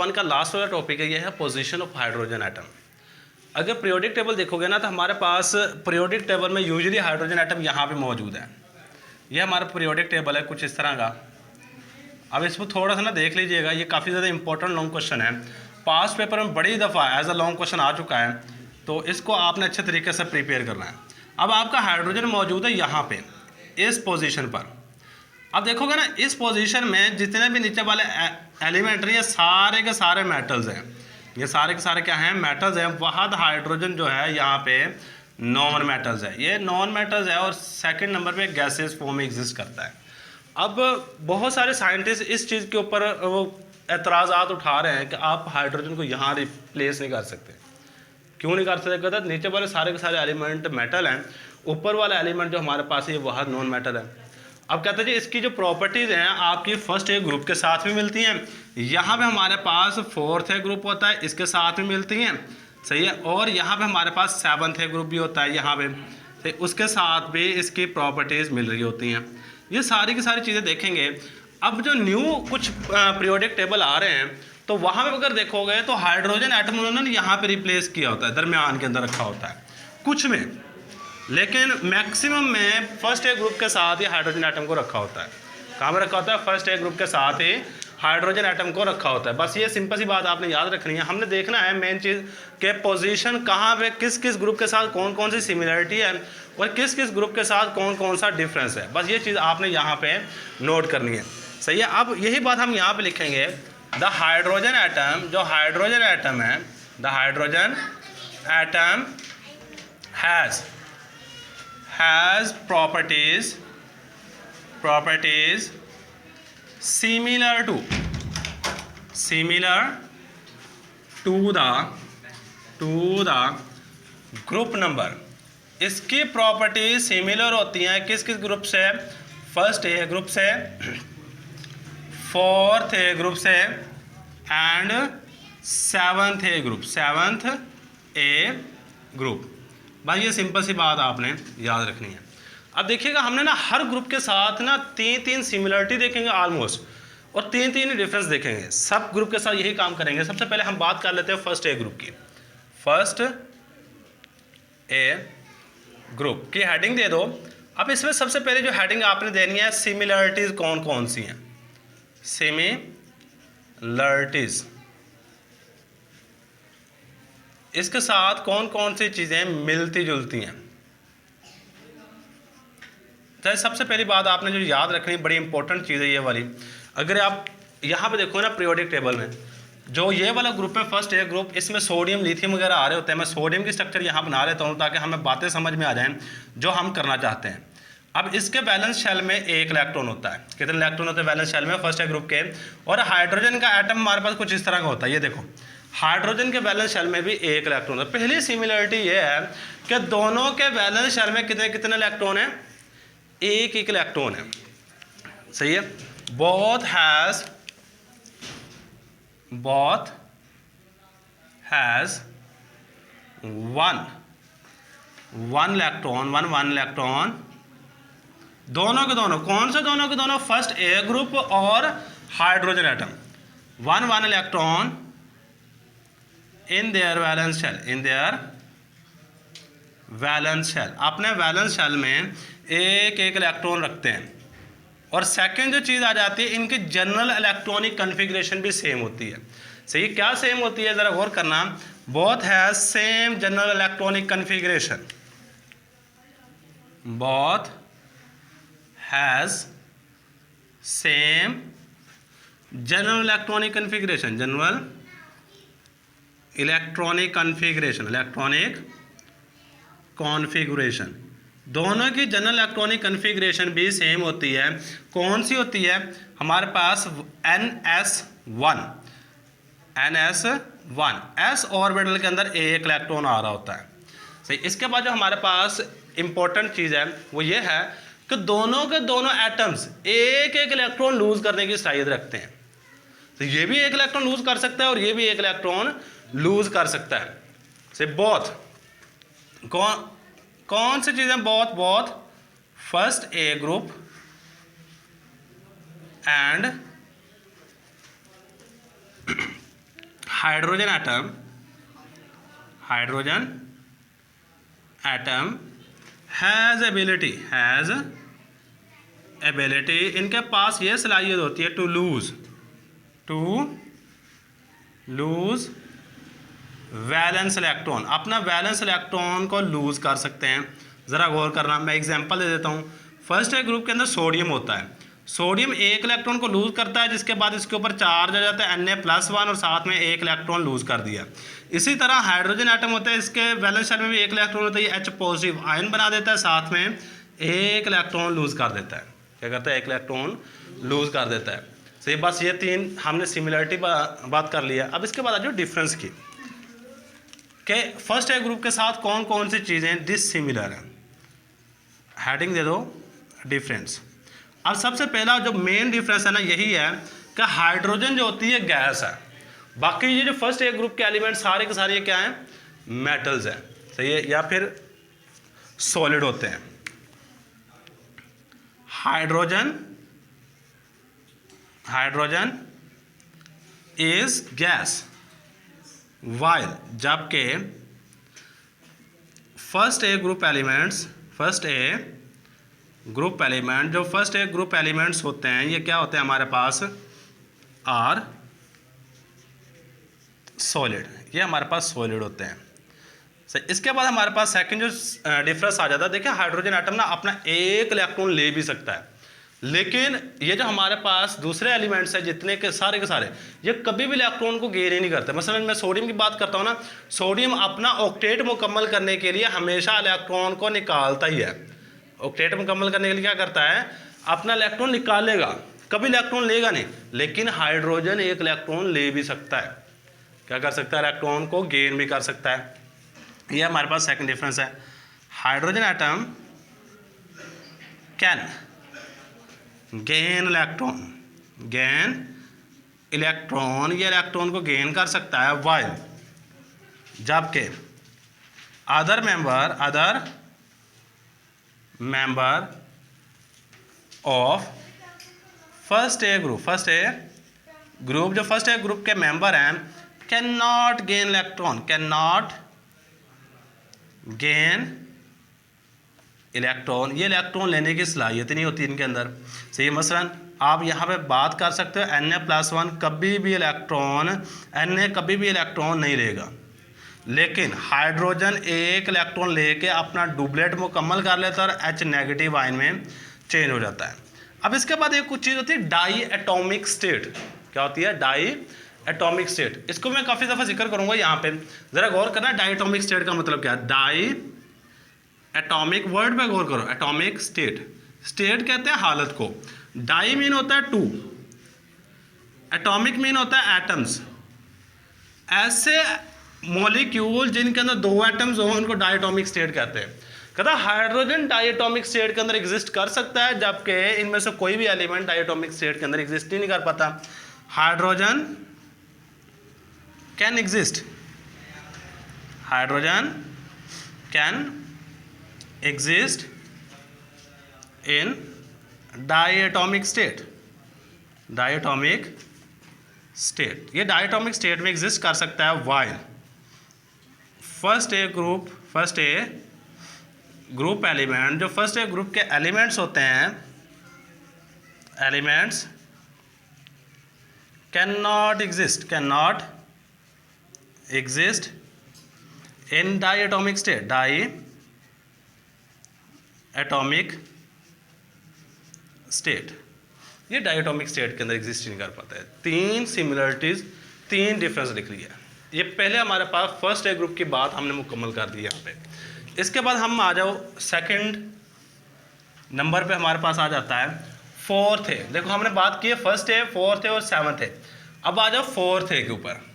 One का last वाला topic है, ये है पोजीशन ऑफ हाइड्रोजन एटम। अगर पीरियोडिक टेबल देखोगे ना तो हमारे पास पीरियोडिक टेबल में यूजुअली हाइड्रोजन एटम यहाँ पे मौजूद है। ये हमारा पीरियोडिक टेबल है कुछ इस तरह का। अब इसको थोड़ा सा ना देख लीजिएगा, ये काफ़ी ज़्यादा इंपॉर्टेंट लॉन्ग क्वेश्चन है, पास्ट पेपर में बड़ी दफ़ा एज अ लॉन्ग क्वेश्चन आ चुका है, तो इसको आपने अच्छे तरीके से प्रिपेयर करना है। अब आपका हाइड्रोजन मौजूद है यहाँ पे इस पोजीशन पर। अब देखोगे ना इस पोजीशन में जितने भी नीचे वाले एलिमेंट हैं ये सारे के सारे मेटल्स हैं, ये सारे के सारे क्या हैं, मेटल्स हैं। वहाद हाइड्रोजन जो है यहाँ पे नॉन मेटल्स है, ये नॉन मेटल्स है और सेकंड नंबर पे गैसेस फॉर्म में एग्जिस्ट करता है। अब बहुत सारे साइंटिस्ट इस चीज़ के ऊपर वो एतराज़ात उठा रहे हैं कि आप हाइड्रोजन को यहाँ रिप्लेस नहीं कर सकते। क्यों नहीं कर सकते? कहते नीचे वाले सारे के सारे एलिमेंट मेटल हैं, ऊपर वाला एलिमेंट जो हमारे पास है ये वह नॉन मेटल है। अब कहते हैं जी इसकी जो प्रॉपर्टीज़ हैं आपकी फर्स्ट ए ग्रुप के साथ भी मिलती हैं, यहाँ पे हमारे पास फोर्थ ए ग्रुप होता है इसके साथ भी मिलती हैं, सही है, और यहाँ पे हमारे पास सेवन्थ ए ग्रुप भी होता है यहाँ पे, तो उसके साथ भी इसकी प्रॉपर्टीज़ मिल रही होती हैं। ये सारी की सारी चीज़ें देखेंगे। अब जो न्यू कुछ पीरियोडिक टेबल आ रहे हैं तो वहाँ पर अगर देखोगे तो हाइड्रोजन एटम उन्होंने यहाँ पर रिप्लेस किया होता है, दरमियान के अंदर रखा होता है कुछ में, लेकिन मैक्सिमम में फर्स्ट ए ग्रुप के साथ ही हाइड्रोजन एटम को रखा होता है। कहाँ में रखा होता है? फर्स्ट ए ग्रुप के साथ ही हाइड्रोजन एटम को रखा होता है। बस ये सिंपल सी बात आपने याद रखनी है। हमने देखना है मेन चीज़ के पोजीशन कहाँ पे किस किस ग्रुप के साथ कौन कौन सी सिमिलरिटी है और किस किस ग्रुप के साथ कौन कौन सा डिफरेंस है, बस ये चीज़ आपने यहाँ पे नोट करनी है, सही है। अब यही बात हम यहाँ पे लिखेंगे, द हाइड्रोजन एटम, जो हाइड्रोजन एटम है, the hydrogen atom has properties similar to the group number. इसकी प्रॉपर्टीज सिमिलर होती हैं किस किस ग्रुप से? फर्स्ट ए ग्रुप से, फोर्थ ए ग्रुप से एंड सेवन्थ ए ग्रुप। भाई ये सिंपल सी बात आपने याद रखनी है। अब देखिएगा हमने ना हर ग्रुप के साथ ना तीन सिमिलरिटी देखेंगे ऑलमोस्ट, और तीन डिफरेंस देखेंगे। सब ग्रुप के साथ यही काम करेंगे। सबसे पहले हम बात कर लेते हैं फर्स्ट ए ग्रुप की। फर्स्ट ए ग्रुप की हेडिंग दे दो। अब इसमें सबसे पहले जो हेडिंग आपने देनी है, सिमिलरिटीज कौन कौन सी हैं, सिमिलरिटीज, इसके साथ कौन कौन सी चीज़ें मिलती जुलती हैं। तो सबसे पहली बात आपने जो याद रखनी बड़ी इंपॉर्टेंट चीज़ है ये वाली। अगर आप यहाँ पे देखो ना पीरियोडिक टेबल में जो ये वाला ग्रुप है फर्स्ट ए ग्रुप, इसमें सोडियम लिथियम वगैरह आ रहे होते हैं। मैं सोडियम की स्ट्रक्चर यहाँ बना लेता हूँ ताकि हमें बातें समझ में आ जाएं जो हम करना चाहते हैं। अब इसके बैलेंस शेल में एक इलेक्ट्रॉन होता है। कितने इलेक्ट्रॉन होते हैं बैलेंस शेल में फर्स्ट ए ग्रुप के? और हाइड्रोजन का एटम हमारे पास कुछ इस तरह का होता है। ये देखो हाइड्रोजन के बैलेंस शेल में भी एक इलेक्ट्रॉन है। पहली सिमिलरिटी ये है कि दोनों के बैलेंस शेल में कितने कितने इलेक्ट्रॉन हैं? एक इलेक्ट्रॉन है, सही है। बोथ हैज वन इलेक्ट्रॉन, दोनों के दोनों, कौन से दोनों के दोनों? फर्स्ट ए ग्रुप और hydrogen atom, one electron in their valence shell, अपने वैलेंस शेल में एक इलेक्ट्रॉन रखते हैं। और सेकंड जो चीज़ आ जाती है, इनकी जनरल इलेक्ट्रॉनिक कन्फिग्रेशन भी सेम होती है। सही, क्या सेम होती है ज़रा गौर करना। Both has same general electronic configuration, both has same general electronic configuration, electronic configuration, दोनों की जनरल इलेक्ट्रॉनिक कन्फिग्रेशन भी सेम होती है। कौन सी होती है? हमारे पास NS1 एस ऑर्बिटल के अंदर एक इलेक्ट्रॉन आ रहा होता है, सही। इसके बाद जो हमारे पास इंपॉर्टेंट चीज़ है वो ये है कि दोनों के दोनों एटम्स एक इलेक्ट्रॉन लूज करने की साइज रखते हैं। तो ये भी एक इलेक्ट्रॉन लूज कर सकता है और ये भी एक इलेक्ट्रॉन लूज कर सकता है, से बोथ। कौन सी चीज़ें? Both first A group and hydrogen atom has ability, इनके पास ये सलाहियत होती है टू लूज वैलेंस इलेक्ट्रॉन, अपना वैलेंस इलेक्ट्रॉन को लूज कर सकते हैं। ज़रा गौर करना, मैं एग्जांपल दे देता हूँ। फर्स्ट ए ग्रुप के अंदर सोडियम होता है, सोडियम एक इलेक्ट्रॉन को लूज करता है, जिसके बाद इसके ऊपर चार्ज आ जाता है Na+1 और साथ में एक इलेक्ट्रॉन लूज कर दिया। इसी तरह हाइड्रोजन एटम होता है, इसके वैलेंस शेल में भी एक इलेक्ट्रॉन होता है, ये H पॉजिटिव आयन बना देता है, साथ में एक इलेक्ट्रॉन लूज कर देता है। क्या करता है? एक इलेक्ट्रॉन लूज कर देता है। सही, बस ये तीन हमने सिमिलरिटी बात कर लिया। अब इसके बाद आ जाओ डिफरेंस की, कि फर्स्ट ए ग्रुप के साथ कौन कौन सी चीज़ें डिसिमिलर हैं। हेडिंग दे दो डिफरेंस। अब सबसे पहला जो मेन डिफरेंस है ना, यही है कि हाइड्रोजन जो होती है गैस है, बाकी ये जो फर्स्ट ए ग्रुप के एलिमेंट सारे के सारे क्या हैं? मेटल्स हैं। सही है, या फिर सॉलिड होते हैं। हाइड्रोजन इज गैस, वाइल जबकि फर्स्ट ए ग्रुप एलिमेंट जो फर्स्ट ए ग्रुप एलिमेंट्स होते हैं, ये क्या होते हैं हमारे पास? आर सॉलिड, ये हमारे पास सॉलिड होते हैं। सही, इसके बाद हमारे पास सेकंड जो डिफरेंस आ जाता है, देखिए हाइड्रोजन एटम ना अपना एक इलेक्ट्रॉन ले भी सकता है, लेकिन ये जो हमारे पास दूसरे एलिमेंट्स हैं जितने के सारे ये कभी भी इलेक्ट्रॉन को गेन ही नहीं करते। मसलन मैं सोडियम की बात करता हूँ ना, सोडियम अपना ऑक्टेट मुकम्मल करने के लिए हमेशा इलेक्ट्रॉन को निकालता ही है। ऑक्टेट मुकम्मल करने के लिए क्या करता है? अपना इलेक्ट्रॉन निकालेगा, कभी इलेक्ट्रॉन लेगा नहीं। लेकिन हाइड्रोजन एक इलेक्ट्रॉन ले भी सकता है। क्या कर सकता है? इलेक्ट्रॉन को गेन भी कर सकता है। यह हमारे पास सेकंड डिफरेंस है। Hydrogen atom can gain electron, ये इलेक्ट्रॉन को गेन कर सकता है, वाइल जबकि other member of first A group जो फर्स्ट ए ग्रुप के मेंबर हैं, कैन नॉट गेन इलेक्ट्रॉन, ये इलेक्ट्रॉन लेने की सलाहियत नहीं होती इनके अंदर। सही, मसलन आप यहाँ पे बात कर सकते हो Na+1 कभी भी इलेक्ट्रॉन नहीं लेगा, लेकिन हाइड्रोजन एक इलेक्ट्रॉन लेके अपना डुप्लेट मुकम्मल कर लेता है और H नेगेटिव आयन में चेंज हो जाता है। अब इसके बाद एक कुछ चीज़ होती है डाई एटॉमिक स्टेट। क्या होती है? Diatomic state. इसको मैं काफ़ी दफ़ा जिक्र करूँगा यहाँ पे, ज़रा गौर करना डाई एटॉमिक स्टेट का मतलब क्या है। डाई एटॉमिक वर्ड पे गौर करो, एटॉमिक स्टेट कहते हैं हालत को। डाई मीन होता है 2, एटॉमिक मीन होता है एटम्स। ऐसे मॉलिक्यूल जिनके अंदर 2 एटम्स हो उनको डायटोमिक स्टेट कहते हैं। कहता हाइड्रोजन डायटोमिक स्टेट के अंदर एग्जिस्ट कर सकता है, जबकि इनमें से कोई भी एलिमेंट डायटोमिक स्टेट के अंदर एग्जिस्ट ही नहीं कर पाता। Hydrogen can exist in diatomic state, ये डायटोमिक स्टेट में एग्जिस्ट कर सकता है, while first A group element जो फर्स्ट ए ग्रुप के एलिमेंट्स होते हैं, elements can not exist in diatomic state, ये डायटोमिक स्टेट के अंदर एग्जिस्ट नहीं कर पाता है। 3 सिमिलरिटीज 3 डिफरेंस लिख लिया। ये पहले हमारे पास फर्स्ट ए ग्रुप की बात हमने मुकम्मल कर दी यहाँ पे। इसके बाद हम आ जाओ सेकंड नंबर पे, हमारे पास आ जाता है फोर्थ ए। देखो हमने बात की है फर्स्ट ए, फोर्थ ए और सेवंथ ए। अब आ जाओ फोर्थ ए के ऊपर।